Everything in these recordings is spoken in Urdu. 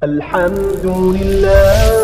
الحمد لله.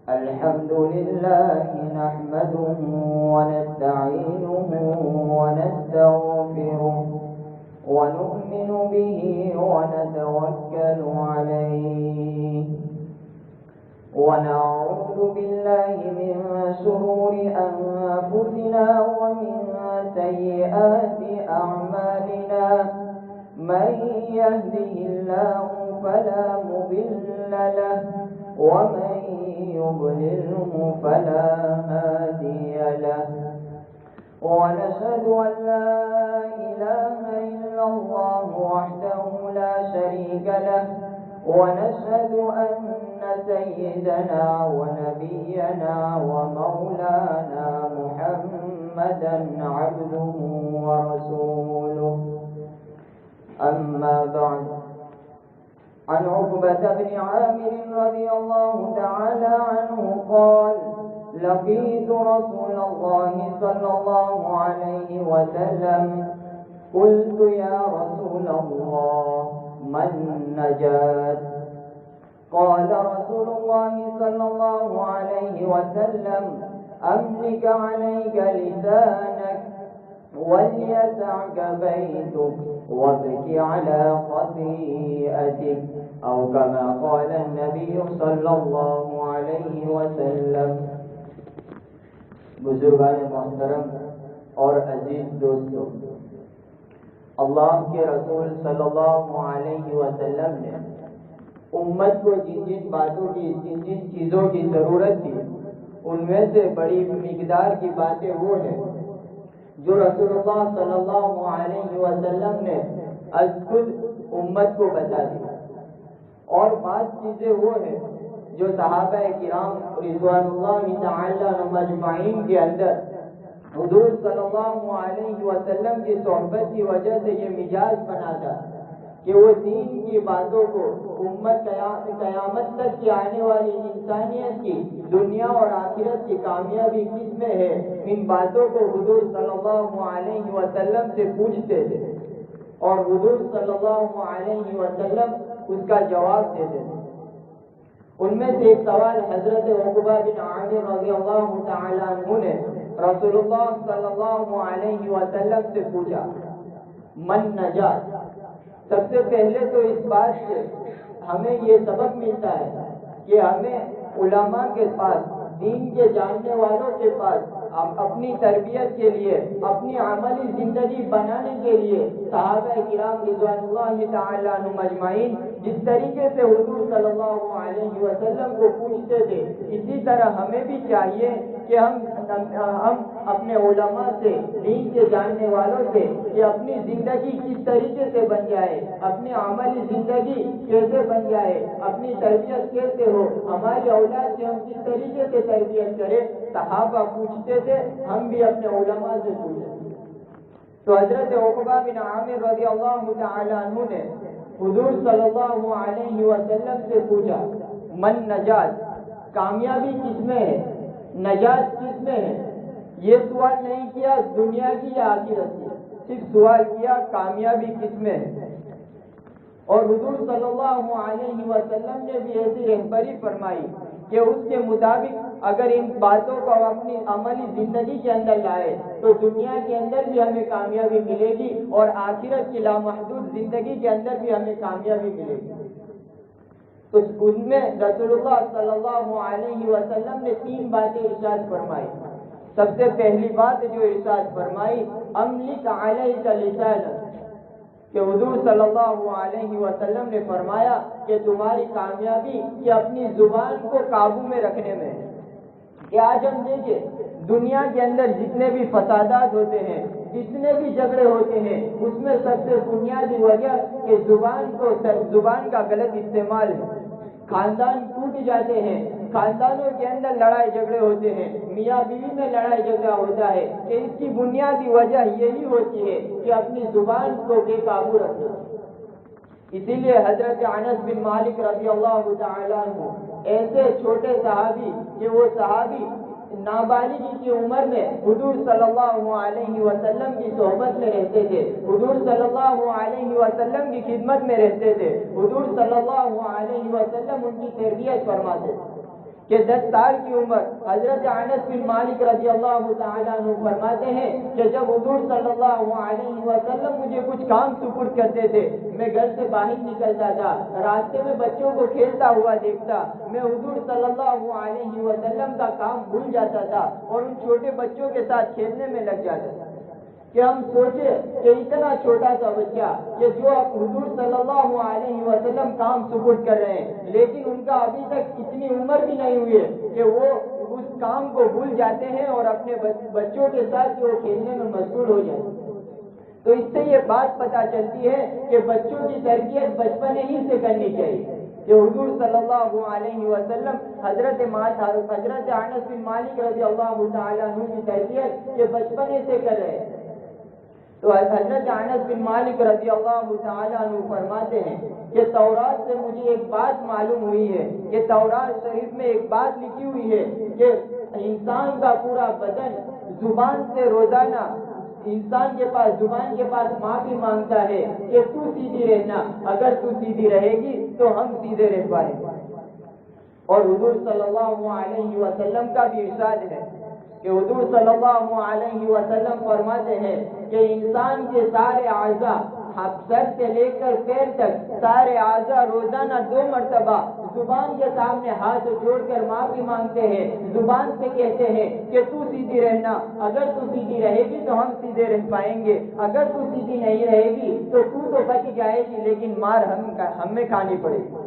الحمد لله نحمده ونستعينه ونستغفره ونؤمن به ونتوكل عليه ونعوذ بالله من شرور أنفسنا ومن سيئات أعمالنا من يهده الله فلا مضل له ومن يضلله فلا هادي له ونشهد أن لا إله إلا الله وحده لا شريك له ونشهد أن سيدنا ونبينا ومولانا محمدا عبده ورسوله. أما بعد، عن عقبة بن عامر رضي الله تعالى عنه قال: لقيت رسول الله صلى الله عليه وسلم قلت: يا رسول الله ما النجاة؟ قال رسول الله صلى الله عليه وسلم: أمسك عليك لسانك وليسعك بيتك وابك على خطيئتك، أو كما قال النبي صلی اللہ علیہ وسلم. بزرگان محترم اور عزیز دوستو، اللہ کے رسول صلی اللہ علیہ وسلم نے امت کو جن جن باتوں کی جن جن چیزوں کی ضرورت تھی، ان میں سے بڑی مقدار کی باتیں وہ ہیں جو رسول اللہ صلی اللہ علیہ وسلم نے از خود امت کو بتا دی، اور بعض چیزیں وہ ہیں جو صحابہ کرام رضوان اللہ تعالی عنہم اجمعین کے اندر حضور صلی اللہ علیہ وسلم کی صحبت کی وجہ سے یہ مزاج بنا تھا کہ وہ دین کی باتوں کو امت قیامت تک کی آنے والی انسانیت کی دنیا اور آخرت کی کامیابی کس میں ہے، ان باتوں کو حضور صلی اللہ علیہ وسلم سے پوچھتے تھے اور حضور صلی اللہ علیہ وسلم اس کا جواب دیتے تھے. ان میں سے ایک سوال حضرت عقبہ بن عامر رضی اللہ تعالی عنہ نے رسول اللہ صلی اللہ علیہ وسلم سے پوچھا: من نجات؟ سب سے پہلے تو اس بات سے ہمیں یہ سبق ملتا ہے کہ ہمیں علماء کے پاس، دین کے جاننے والوں کے پاس اپنی تربیت کے لیے، اپنی عملی زندگی بنانے کے لیے صحابہ کرام رضوان اللہ تعالی عنہم اجمعین جس طریقے سے حضور صلی اللہ علیہ وسلم کو پوچھتے تھے، اسی طرح ہمیں بھی چاہیے کہ ہم اپنے علماء سے، دین کے جاننے والوں سے کہ اپنی زندگی کس طریقے سے بن جائے، اپنی عملی زندگی کیسے بن جائے، اپنی تربیت کیسے ہو، ہماری اولاد سے ہم کس طریقے سے تربیت کریں۔ صحابہ پوچھتے تھے، ہم بھی اپنے علماء سے پوچھیں۔ تو حضرت عقبہ بن عامر رضی اللہ تعالی عنہ نے حضور صلی اللہ علیہ وسلم سے پوچھا، من نجات، کامیابی کس میں ہے، نجات کس میں ہے؟ یہ سوال نہیں کیا دنیا کی یا آخرت کی، صرف سوال کیا کامیابی کس میں ہے۔ اور حضور صلی اللہ علیہ وسلم نے بھی ایسی رہبری فرمائی کہ اس کے مطابق اگر ان باتوں کو اپنی عملی زندگی کے اندر لائے تو دنیا کے اندر بھی ہمیں کامیابی ملے گی اور آخرت کی لامحدود زندگی کے اندر بھی ہمیں کامیابی ملے گی۔ تو اس میں رسول اللہ صلی اللہ علیہ وسلم نے 3 باتیں ارشاد فرمائی۔ سب سے پہلی بات جو ارشاد فرمائی، املک علیک لسانک، کہ حضور صلی اللہ علیہ وسلم نے فرمایا کہ تمہاری کامیابی کہ اپنی زبان کو قابو میں رکھنے میں ہے۔ کہ آج ہم دیکھیں دنیا کے اندر جتنے بھی فسادات ہوتے ہیں، جتنے بھی جھگڑے ہوتے ہیں، اس میں سب سے بنیادی وجہ کہ زبان کا غلط استعمال ہے۔ خاندان ٹوٹ جاتے ہیں، خاندانوں کے اندر لڑائی جھگڑے ہوتے ہیں، میاں بیوی میں لڑائی جھگڑا ہوتا ہے، کہ اس کی بنیادی وجہ یہی ہوتی ہے کہ اپنی زبان کو بے قابو رکھنا۔ اسی لیے حضرت انس بن مالک رضی اللہ تعالی عنہ ایسے چھوٹے صحابی کہ وہ صحابی نابالغی کی عمر میں حضور صلی اللہ علیہ وسلم کی صحبت میں رہتے تھے، حضور صلی اللہ علیہ وسلم کی خدمت میں رہتے تھے، حضور صلی اللہ علیہ وسلم ان کی تربیت فرماتے تھے۔ کہ 10 سال کی عمر حضرت انس بن مالک رضی اللہ تعالیٰ عنہ فرماتے ہیں کہ جب حضور صلی اللہ علیہ وسلم مجھے کچھ کام سپرد کرتے تھے، میں گھر سے باہر نکلتا تھا، راستے میں بچوں کو کھیلتا ہوا دیکھتا، میں حضور صلی اللہ علیہ وسلم کا کام بھول جاتا تھا اور ان چھوٹے بچوں کے ساتھ کھیلنے میں لگ جاتا تھا۔ کہ ہم سوچے کہ اتنا چھوٹا سا بچہ کہ جو حضور صلی اللہ علیہ وسلم کام سپرد کر رہے ہیں، لیکن ان کا ابھی تک اتنی عمر بھی نہیں ہوئی ہے کہ وہ اس کام کو بھول جاتے ہیں اور اپنے بچوں کے ساتھ وہ کھیلنے میں مشغول ہو جاتے ہیں۔ تو اس سے یہ بات پتہ چلتی ہے کہ بچوں کی تربیت بچپن ہی سے کرنی چاہیے۔ کہ حضور صلی اللہ علیہ وسلم حضرت انس بن مالک رضی اللہ تعالیٰ عنہ کی تربیت یہ بچپنے سے کر رہے ہیں۔ تو حضرت انس بن مالک رضی اللہ تعالیٰ عنہ فرماتے ہیں کہ تورات سے مجھے ایک بات معلوم ہوئی ہے کہ تورات شریف میں ایک بات لکھی ہوئی ہے کہ انسان کا پورا بدن زبان سے روزانہ انسان کے پاس زبان کے پاس معافی مانگتا ہے کہ تو سیدھی رہنا، اگر تو سیدھی رہے گی تو ہم سیدھے رہ پائیں گے۔ اور حضور صلی اللہ علیہ وسلم کا بھی ارشاد ہے کہ حضور صلی اللہ علیہ وسلم فرماتے ہیں کہ انسان کے سارے اعضاء، سر سے لے کر پیر تک سارے اعضاء روزانہ 2 مرتبہ زبان کے سامنے ہاتھ جوڑ کر معافی مانگتے ہیں، زبان سے کہتے ہیں کہ تو سیدھی رہنا، اگر تو سیدھی رہے گی تو ہم سیدھے رہ پائیں گے، اگر تو سیدھی نہیں رہے گی تو بچ جائے گی لیکن مار ہمیں کھانی پڑے گی۔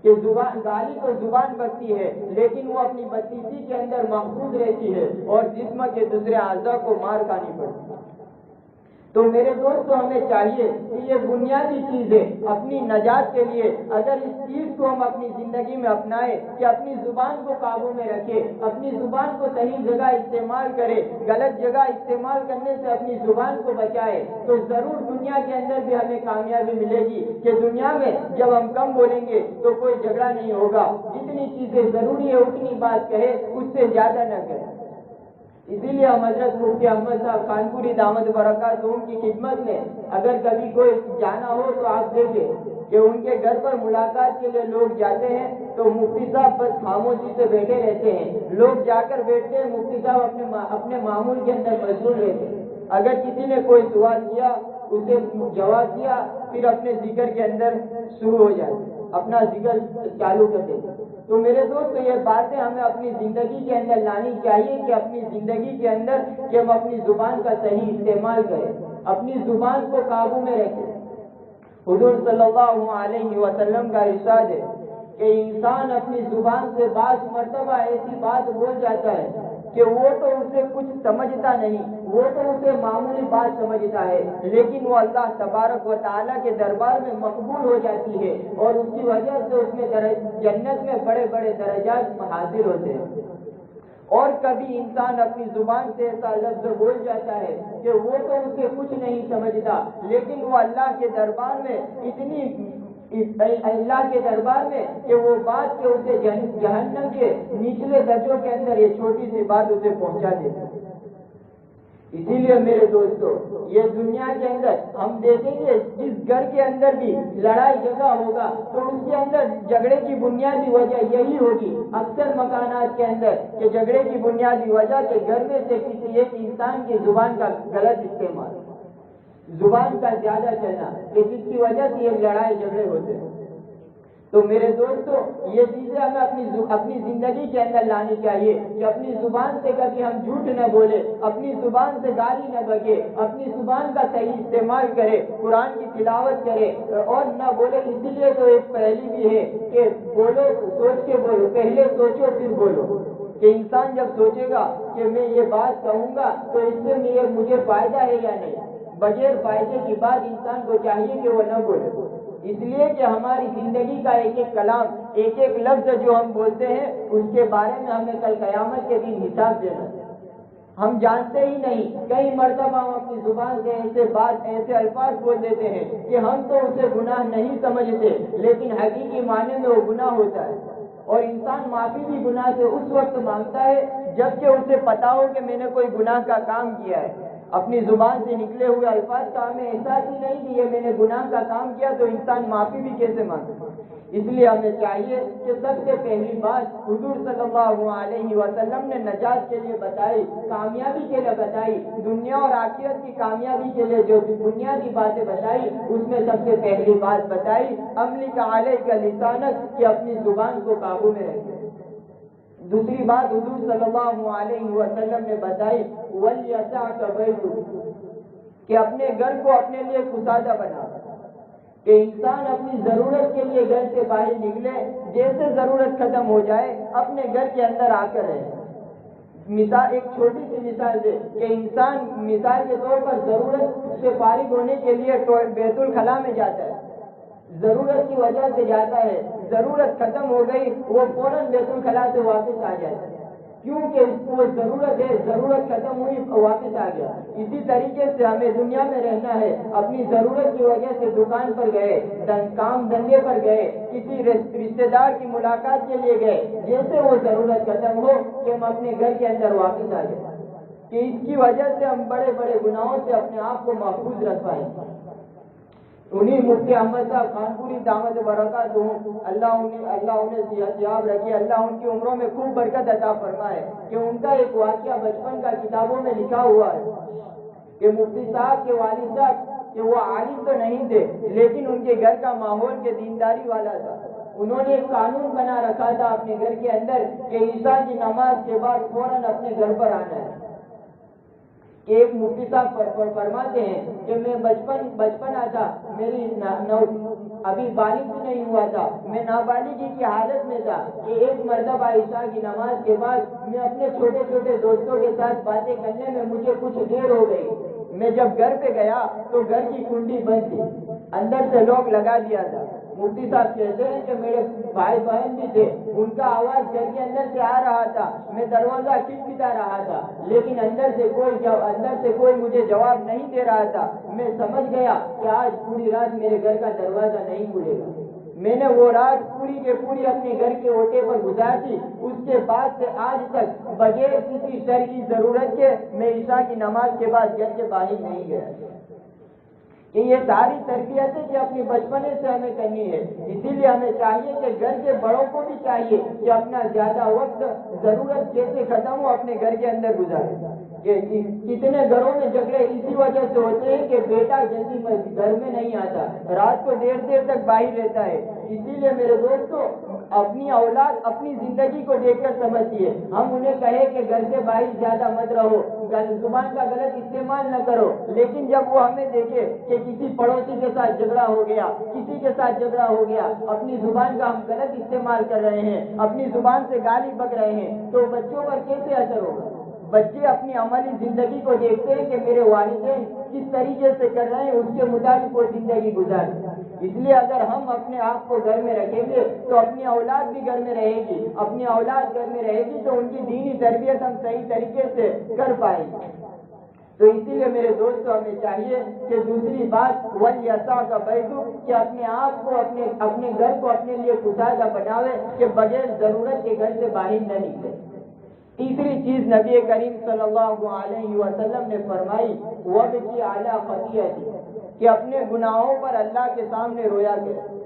کہ زبان گالی تو زبان بکتی ہے لیکن وہ اپنی بدتیزی کے اندر محفوظ رہتی ہے اور جسم کے دوسرے اعضاء کو مار کھانی پڑتی ہے۔ تو میرے دوستو ہمیں چاہیے کہ یہ بنیادی چیز ہے اپنی نجات کے لیے، اگر اس چیز کو ہم اپنی زندگی میں اپنائیں کہ اپنی زبان کو قابو میں رکھے، اپنی زبان کو صحیح جگہ استعمال کرے، غلط جگہ استعمال کرنے سے اپنی زبان کو بچائے، تو ضرور دنیا کے اندر بھی ہمیں کامیابی ملے گی۔ کہ دنیا میں جب ہم کم بولیں گے تو کوئی جھگڑا نہیں ہوگا، جتنی چیزیں ضروری ہے اتنی بات کہے، اس سے زیادہ نہ کرے۔ اسی لیے ہم حضرت مفتی احمد صاحب خانپوری دامت برکاتہ کی خدمت میں اگر کبھی کوئی جانا ہو تو آپ دیکھیں کہ ان کے گھر پر ملاقات کے لیے لوگ جاتے ہیں تو مفتی صاحب بس خاموشی سے بیٹھے رہتے ہیں، لوگ جا کر بیٹھتے ہیں، مفتی صاحب اپنے معمول کے اندر مشغول رہتے ہیں۔ اگر کسی نے کوئی سوال کیا اسے جواب دیا، پھر اپنے ذکر کے اندر شروع ہو جاتے، اپنا ذکر چالو کر دیتے۔ تو میرے دوست یہ باتیں ہمیں اپنی زندگی کے اندر لانی چاہیے کہ اپنی زندگی کے اندر کہ ہم اپنی زبان کا صحیح استعمال کریں، اپنی زبان کو قابو میں رکھیں۔ حضور صلی اللہ علیہ وسلم کا ارشاد ہے کہ انسان اپنی زبان سے 22 مرتبہ ایسی بات بول جاتا ہے کہ وہ تو اسے کچھ سمجھتا نہیں، وہ تو اسے معمولی بات سمجھتا ہے، لیکن وہ اللہ تبارک و تعالیٰ کے دربار میں مقبول ہو جاتی ہے اور اس کی وجہ سے اس میں جنت میں بڑے بڑے درجات حاصل ہوتے ہیں۔ اور کبھی انسان اپنی زبان سے ایسا لفظ بول جاتا ہے کہ وہ تو اسے کچھ نہیں سمجھتا، لیکن وہ اللہ کے دربار میں اللہ کے دربار میں کہ وہ بات کہ اسے جہنم کے نچلے درجوں کے اندر یہ چھوٹی سی بات اسے پہنچا دیتی ہے۔ اسی لیے میرے دوستو، یہ دنیا کے اندر ہم دیکھیں گے جس گھر کے اندر بھی لڑائی جھگڑا ہوگا تو اس کے اندر جھگڑے کی بنیادی وجہ یہی ہوگی، اکثر مکانات کے اندر کہ جھگڑے کی بنیادی وجہ کہ گھر میں سے کسی ایک انسان کی زبان کا غلط استعمال، زبان کا زیادہ چلنا، کہ جس کی وجہ سے یہ لڑائی جھگڑے ہوتے ہیں۔ تو میرے دوستو، یہ چیزیں ہمیں اپنی زندگی کے اندر لانی چاہیے کہ اپنی زبان سے کبھی ہم جھوٹ نہ بولے، اپنی زبان سے گالی نہ بکے، اپنی زبان کا صحیح استعمال کرے، قرآن کی تلاوت کرے اور نہ بولے۔ اسی لیے تو ایک پہلی بھی ہے کہ بولو سوچ کے بولو، پہلے سوچو پھر بولو، کہ انسان جب سوچے گا کہ میں یہ بات کہوں گا تو اس سے مجھے فائدہ ہے یا نہیں، بغیر فائدے کی بات انسان کو چاہیے کہ وہ نہ بولے۔ اس لیے کہ ہماری زندگی کا ایک ایک کلام، ایک ایک لفظ جو ہم بولتے ہیں اس کے بارے میں ہمیں کل قیامت کے دن حساب دینا ہے۔ ہم جانتے ہی نہیں، کئی مرتبہ ہم اپنی زبان سے ایسے الفاظ بول دیتے ہیں کہ ہم تو اسے گناہ نہیں سمجھتے، لیکن حقیقی معنی میں وہ گناہ ہوتا ہے۔ اور انسان معافی بھی گناہ سے اس وقت مانگتا ہے جب کہ اسے پتا ہو کہ میں نے کوئی گناہ کا کام کیا ہے۔ اپنی زبان سے نکلے ہوئے الفاظ کا ہمیں احساس ہی نہیں کہ یہ میں نے گناہ کا کام کیا تو انسان معافی بھی کیسے مانگے۔ اس لیے ہمیں چاہیے کہ سب سے پہلی بات حضور صلی اللہ علیہ وسلم نے نجات کے لیے بتائی، کامیابی کے لیے بتائی، دنیا اور آخرت کی کامیابی کے لیے جو بنیادی باتیں بتائی اس میں سب سے پہلی بات بتائی املک علیک لسانک، کہ اپنی زبان کو قابو میں رکھے۔ دوسری بات حضور صلی اللہ علیہ وسلم نے بتائی وَلْيَسَعْكَ بَيْتُكَ، کہ اپنے گھر کو اپنے لیے کشادہ بنا، کہ انسان اپنی ضرورت کے لیے گھر سے باہر نکلے، جیسے ضرورت ختم ہو جائے اپنے گھر کے اندر آ کر رہے۔ مثال، ایک چھوٹی سی مثال دے کہ انسان مثال کے طور پر ضرورت سے فارغ ہونے کے لیے بیت الخلاء میں جاتا ہے، ضرورت کی وجہ سے جاتا ہے، ضرورت ختم ہو گئی وہ فوراً بیت الخلاء سے واپس آ جاتا ہے، کیونکہ اس کو ضرورت ہے، ضرورت ختم ہوئی واپس آ گیا۔ اسی طریقے سے ہمیں دنیا میں رہنا ہے، اپنی ضرورت کی وجہ سے دکان پر گئے، کام دھندے پر گئے، کسی رشتے دار کی ملاقات کے لیے گئے، جیسے وہ ضرورت ختم ہو کہ ہم اپنے گھر کے اندر واپس آ جائیں، کہ اس کی وجہ سے ہم بڑے بڑے گناہوں سے اپنے آپ کو محفوظ رکھ پائیں۔ انہیں مفتی احمد صاحب خانپوری دامت برکات ہوں، اللہ انہیں صحت یاب رکھے، اللہ ان کی عمروں میں خوب برکت عطا فرمائے، کہ ان کا ایک واقعہ بچپن کا کتابوں میں لکھا ہوا ہے کہ مفتی صاحب کے والد صاحب کہ وہ عالم تو نہیں تھے لیکن ان کے گھر کا ماحول کے دینداری والا تھا۔ انہوں نے ایک قانون بنا رکھا تھا اپنے گھر کے اندر کہ عشاء کی نماز کے بعد فوراً اپنے گھر پر آنا ہے۔ ایک مفتی صاحب فرماتے ہیں کہ میں بچپنا تھا، میری ابھی بالغ بھی نہیں ہوا تھا، میں نابالغی کی حالت میں تھا کہ ایک مرتبہ عشاء کی نماز کے بعد میں اپنے چھوٹے چھوٹے دوستوں کے ساتھ باتیں کرنے میں مجھے کچھ دیر ہو گئی۔ میں جب گھر پہ گیا تو گھر کی کنڈی بند تھی، اندر سے لوگ لگا دیا تھا۔ مفتی صاحب کہتے ہیں کہ میرے بھائی بہن بھی تھے، ان کا آواز گھر کے اندر سے آ رہا تھا، میں دروازہ کھٹکھٹا رہا تھا لیکن اندر سے کوئی مجھے جواب نہیں دے رہا تھا۔ میں سمجھ گیا کہ آج پوری رات میرے گھر کا دروازہ نہیں کھلے گا۔ میں نے وہ رات پوری کے پوری اپنے گھر کے اوٹے پر گزار دی۔ اس کے بعد سے آج تک بغیر کسی شرعی ضرورت کے میں عشاء کی نماز کے بعد گھر کے باہر نہیں گیا۔ کہ یہ ساری تربیتیں کہ اپنی بچپنے سے ہمیں کرنی ہے، اسی لیے ہمیں چاہیے کہ گھر کے بڑوں کو بھی چاہیے کہ اپنا زیادہ وقت ضرورت جیسے ختم ہو اپنے گھر کے اندر گزارے۔ کہ کتنے گھروں میں جھگڑے اسی وجہ سے ہوتے ہیں کہ بیٹا جلدی گھر میں نہیں آتا، رات کو دیر تک باہر رہتا ہے۔ اسی لیے میرے دوستو، اپنی اولاد اپنی زندگی کو دیکھ کر سمجھیے۔ ہم انہیں کہیں کہ گھر سے باہر زیادہ مت رہو، زبان کا غلط استعمال نہ کرو، لیکن جب وہ ہمیں دیکھے کہ کسی پڑوسی کے ساتھ جھگڑا ہو گیا، کسی کے ساتھ جھگڑا ہو گیا، اپنی زبان کا ہم غلط استعمال کر رہے ہیں، اپنی زبان سے گالی بک رہے ہیں، تو بچوں پر کیسے اثر ہوگا؟ بچے اپنی عملی زندگی کو دیکھتے ہیں کہ میرے والدین کس طریقے سے کر رہے ہیں، اس کے مطابق وہ زندگی گزاریں۔ اس لیے اگر ہم اپنے آپ کو گھر میں رکھیں گے تو اپنی اولاد بھی گھر میں رہے گی، اپنی اولاد گھر میں رہے گی تو ان کی دینی تربیت ہم صحیح طریقے سے کر پائیں گے۔ تو اسی لیے میرے دوستوں ہمیں چاہیے کہ دوسری بات وَلْيَسَعْ بَيْتُهُ کہ اپنے آپ کو اپنے گھر کو اپنے لیے کشادہ بناوے کہ بغیر ضرورت کے گھر سے باہر نہ نکلے۔ تیسری چیز نبی کریم صلی اللہ علیہ وسلم نے فرمائی وَبْكِ عَلَىٰ خَطِيئَتِهِ کہ اپنے گناہوں پر اللہ کے سامنے رویا کرے۔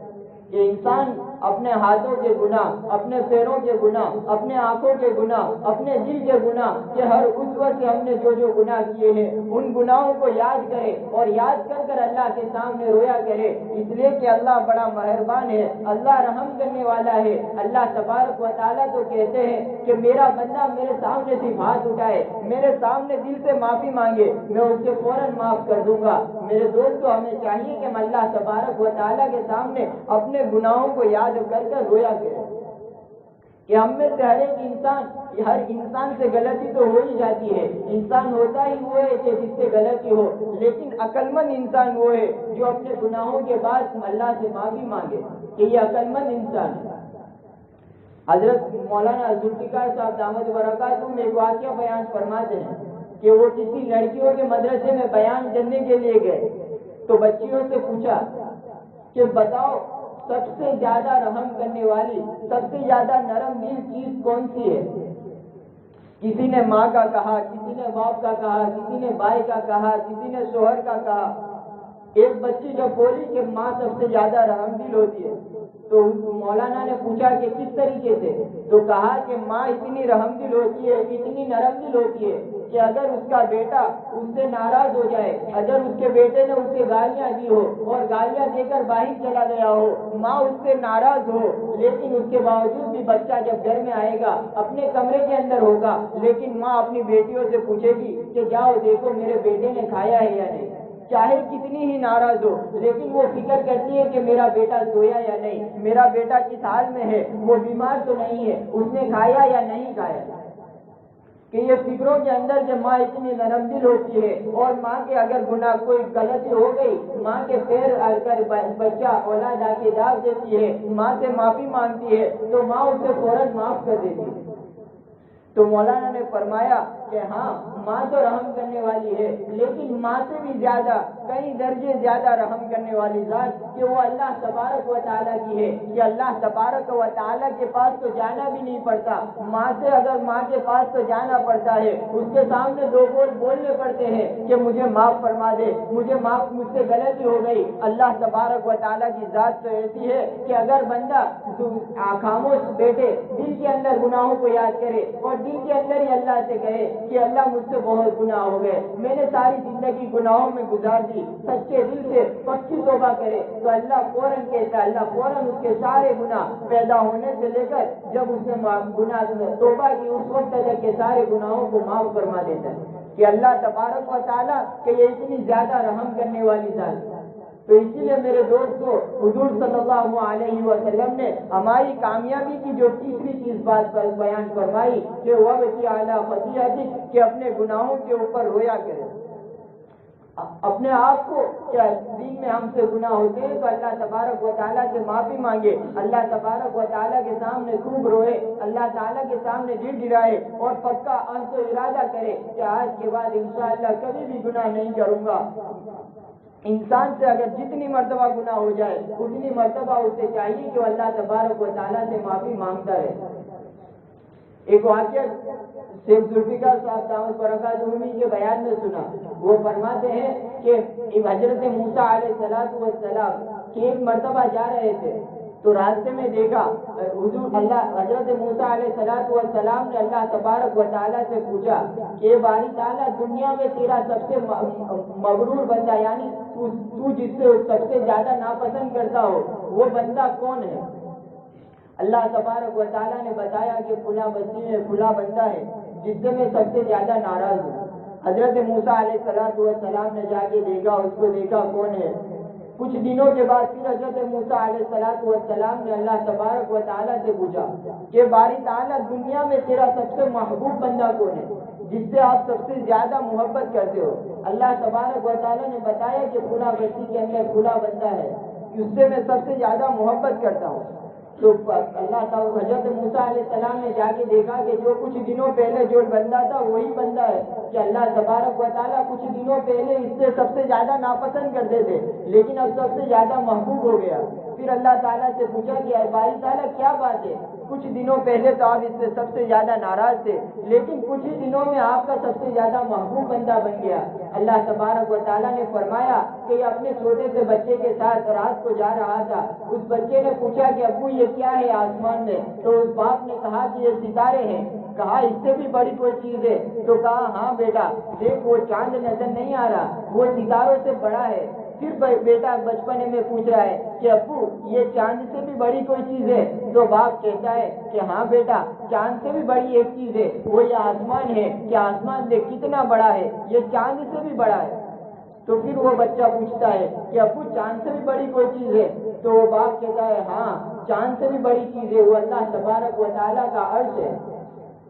کہ انسان اپنے ہاتھوں کے گناہ، اپنے پیروں کے گناہ، اپنے آنکھوں کے گناہ، اپنے دل کے گناہ، کہ ہر اس وقت سے ہم نے جو گناہ کیے ہیں ان گناہوں کو یاد کرے اور یاد کر کر اللہ کے سامنے رویا کرے، اس لیے کہ اللہ بڑا مہربان ہے، اللہ رحم کرنے والا ہے۔ اللہ تبارک و تعالیٰ تو کہتے ہیں کہ میرا بندہ میرے سامنے صرف ہاتھ اٹھائے، میرے سامنے دل سے معافی مانگے، میں اس کے فوراً معاف کر دوں گا۔ میرے دوستو ہمیں چاہیے کہ ہم اللہ تبارک و تعالیٰ کے سامنے اپنے گناہوں کو یاد کر کر رویا کریں کہ ہم میں سے ہر انسان سے غلطی تو ہو ہی جاتی ہے، انسان ہوتا ہی وہ ہے کہ جس سے غلطی ہو، لیکن عقل مند انسان وہ ہے جو اپنے گناہوں کے بعد اللہ سے معافی مانگے، کہ یہ عقل مند انسان ہے۔ حضرت مولانا ذوالفقار صاحب دامت برکاتہ میں ایک واقعہ بیان فرماتے ہیں کہ وہ کسی لڑکیوں کے مدرسے میں بیان کرنے کے لیے گئے تو بچیوں سے پوچھا کہ بتاؤ سب سے زیادہ رحم کرنے والی، سب سے زیادہ نرم دل چیز کون سی ہے؟ کسی نے ماں کا کہا، کسی نے باپ کا کہا، کسی نے بھائی کا کہا، کسی نے شوہر کا کہا۔ ایک بچی جب بولی کہ ماں سب سے زیادہ رحم دل ہوتی ہے تو مولانا نے پوچھا کہ کس طریقے سے؟ تو کہا کہ ماں اتنی رحم دل ہوتی ہے، اتنی نرم دل ہوتی ہے کہ اگر اس کا بیٹا اس سے ناراض ہو جائے، اگر اس کے بیٹے نے اس سے گالیاں دی ہو اور گالیاں دے کر باہر چلا گیا ہو، ماں اس سے ناراض ہو، لیکن اس کے باوجود بھی بچہ جب گھر میں آئے گا اپنے کمرے کے اندر ہوگا، لیکن ماں اپنی بیٹیوں سے پوچھے گی کہ جاؤ دیکھو میرے بیٹے نے کھایا ہے یا نہیں، چاہے کتنی ہی ناراض ہو، لیکن وہ فکر کرتی ہے کہ میرا بیٹا سویا یا نہیں، میرا بیٹا کس حال میں ہے، وہ بیمار تو نہیں ہے، اس نے کھایا یا نہیں کھایا۔ کہ یہ فکروں کے اندر جو ماں اتنی نرم دل ہوتی ہے، اور ماں کے اگر گناہ کوئی غلطی ہو گئی، ماں کے پیر اڑ کر بچہ اولاد آ کے داغ دیتی ہے، ماں سے معافی مانگتی ہے تو ماں اسے فوراً معاف کر دیتی ہے۔ تو مولانا نے فرمایا کہ ہاں ماں تو رحم کرنے والی ہے، لیکن ماں سے بھی زیادہ کئی درجے زیادہ رحم کرنے والی ذات کہ وہ اللہ تبارک و تعالیٰ کی ہے، کہ اللہ تبارک و تعالیٰ کے پاس تو جانا بھی نہیں پڑتا، ماں سے اگر ماں کے پاس تو جانا پڑتا ہے، اس کے سامنے دو بول بولنے پڑتے ہیں کہ مجھے معاف فرما دے، مجھ سے غلطی ہو گئی۔ اللہ تبارک و تعالیٰ کی ذات تو ایسی ہے کہ اگر بندہ خاموش بیٹھے دل کے اندر گناہوں کو یاد کرے اور دل کے اندر ہی اللہ سے کہے کہ اللہ مجھ سے بہت گناہ ہو گئے، میں نے ساری زندگی گناہوں میں گزار دی، سچے دل سے پکی توبہ کرے تو اللہ فوراً کہتا ہے، اللہ فوراً اس کے سارے گناہ پیدا ہونے سے لے کر جب اس نے گناہ توبہ کی اس وقت تک کے سارے گناہوں کو معاف فرما دیتا ہے، کہ اللہ تبارک و تعالیٰ کہ یہ اتنی زیادہ رحم کرنے والی ذات ہے۔ تو اسی لیے میرے دوستو حضور صلی اللہ علیہ وسلم نے ہماری کامیابی کی جو تیسری چیز بات پر بیان فرمائی کہ وَبْكِ عَلَىٰ خَطِيئَتِهِ کہ اپنے گناہوں کے اوپر رویا کرے، اپنے آپ کو کیا دین میں ہم سے گناہ ہوتے ہیں تو اللہ تبارک و تعالیٰ سے معافی مانگے، اللہ تبارک و تعالیٰ کے سامنے خوب روئے، اللہ تعالیٰ کے سامنے گر گرائے اور پکا عزم و ارادہ کرے کہ آج کے بعد انشاءاللہ کبھی بھی گناہ نہیں کروں گا۔ انسان سے اگر جتنی مرتبہ گناہ ہو جائے اتنی مرتبہ اسے چاہیے کہ وہ اللہ تبارک و تعالیٰ سے معافی مانگتا رہے۔ ایک واقعہ شیخ ذوالفقار صاحب دامت برکاتہ کے بیان میں سنا، وہ فرماتے ہیں کہ حضرت موسیٰ علیہ السلام کہ ایک مرتبہ جا رہے تھے تو راستے میں دیکھا حضرت موسیٰ علیہ السلام نے اللہ تبارک و تعالیٰ سے پوچھا کہ باری تعالیٰ دنیا میں تیرا سب سے مغرور بندہ یعنی تو جس سے سب سے زیادہ ناپسند کرتا ہو وہ بندہ کون ہے؟ اللہ تبارک و تعالیٰ نے بتایا کہ فلاں بستی میں فلاں بندہ ہے جس سے میں سب سے زیادہ ناراض ہوں۔ حضرت موسیٰ علیہ السلام نے جا کے دیکھا، اس کو دیکھا کون ہے۔ کچھ دنوں کے بعد پھر حضرت موسیٰ علیہ السلام نے اللہ تبارک و تعالیٰ سے پوچھا کہ باری تعالیٰ دنیا میں تیرا سب سے محبوب بندہ کون ہے؟ جس سے آپ سب سے زیادہ محبت کرتے ہو. اللہ تبارک و تعالیٰ نے بتایا کہ فلاں بچی کے اندر فلاں بندہ ہے، اس سے میں سب سے زیادہ محبت کرتا ہوں. تو اللہ تعالیٰ حضرت موسیٰ علیہ السلام نے جا کے دیکھا کہ جو کچھ دنوں پہلے جو بندہ تھا وہی بندہ ہے، کہ اللہ تبارک و تعالیٰ کچھ دنوں پہلے اس سے سب سے زیادہ ناپسند کرتے تھے لیکن اب سب سے زیادہ محبوب ہو گیا. پھر اللہ تعالیٰ سے پوچھا کہ اے باری تعالیٰ کیا بات ہے، کچھ دنوں پہلے تو آپ اس سے سب سے زیادہ ناراض تھے لیکن کچھ ہی دنوں میں آپ کا سب سے زیادہ محبوب بندہ بن گیا. اللہ تبارک و تعالیٰ نے فرمایا کہ یہ اپنے چھوٹے سے بچے کے ساتھ رات کو جا رہا تھا. اس بچے نے پوچھا کہ ابو یہ کیا ہے آسمان میں؟ تو اس باپ نے کہا کہ یہ ستارے ہیں. کہا اس سے بھی بڑی کوئی چیز ہے؟ تو کہا ہاں بیٹا دیکھ وہ چاند نظر نہیں آ رہا، وہ ستاروں سے بڑا ہے. پھر بیٹا بچپنے میں پوچھ رہا ہے کہ ابو یہ چاند سے بھی بڑی کوئی چیز ہے؟ تو باپ کہتا ہے کہ ہاں بیٹا چاند سے بھی بڑی ایک چیز ہے، وہ یہ آسمان ہے کہ آسمان دیکھ کتنا بڑا ہے، یہ چاند سے بھی بڑا ہے. تو پھر وہ بچہ پوچھتا ہے کہ ابو چاند سے بھی بڑی کوئی چیز ہے؟ تو وہ باپ کہتا ہے ہاں چاند سے بھی بڑی چیز ہے، وہ اللہ تبارک و تعالیٰ کا عرش ہے.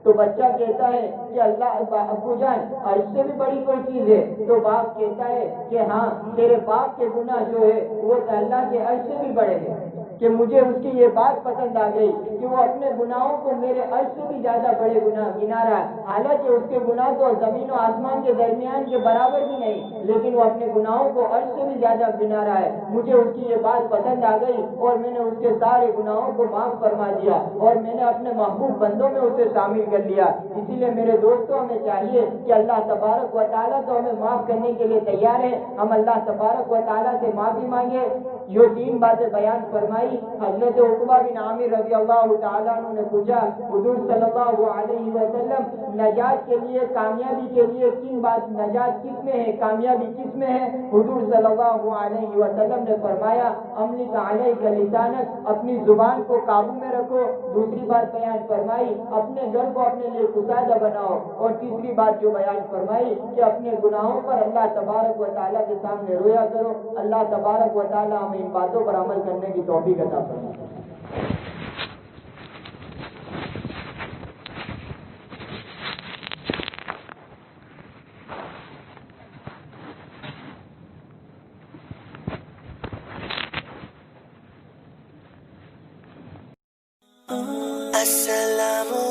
تو بچہ کہتا ہے کہ اللہ ابو جان عرش سے بھی بڑی کوئی چیز ہے؟ تو باپ کہتا ہے کہ ہاں تیرے باپ کے گناہ جو ہے وہ اللہ کے عرش سے بھی بڑے ہیں. کہ مجھے اس کی یہ بات پسند آ گئی کہ وہ اپنے گناہوں کو میرے عرش سے بھی زیادہ بڑے گناہ گنا رہا ہے، حالانکہ اس کے گناہ تو زمین و آسمان کے درمیان کے برابر بھی نہیں، لیکن وہ اپنے گناہوں کو عرش سے بھی زیادہ گنا رہا ہے. مجھے اس کی یہ بات پسند آ گئی اور میں نے اس کے سارے گناہوں کو معاف فرما دیا اور میں نے اپنے محبوب بندوں میں اسے شامل کر لیا. اسی لیے میرے دوستوں ہمیں چاہیے کہ اللہ تبارک و تعالیٰ تو ہمیں معاف کرنے کے لیے تیار ہے، ہم اللہ تبارک و تعالیٰ سے معافی مانگے. جو 3 باتیں بیان فرمائی، حضرت عقبہ بن عامر رضی اللہ تعالیٰ عنہ نے پوچھا حضور صلی اللہ علیہ وسلم نجات کے لیے کامیابی کے لیے 3 بات، نجات کس میں ہے، کامیابی کس میں ہے؟ حضور صلی اللہ علیہ وسلم نے فرمایا املک علیک لسانک، اپنی زبان کو قابو میں رکھو. دوسری بات بیان فرمائی اپنے گھر کو اپنے لیے کشادہ بناؤ. اور تیسری بات جو بیان فرمائی کہ اپنے گناہوں پر اللہ تبارک و تعالیٰ کے سامنے رویا کرو. اللہ تبارک و تعالیٰ ہمیں ان باتوں پر عمل کرنے کی توفیق عطا فرمائے. السلام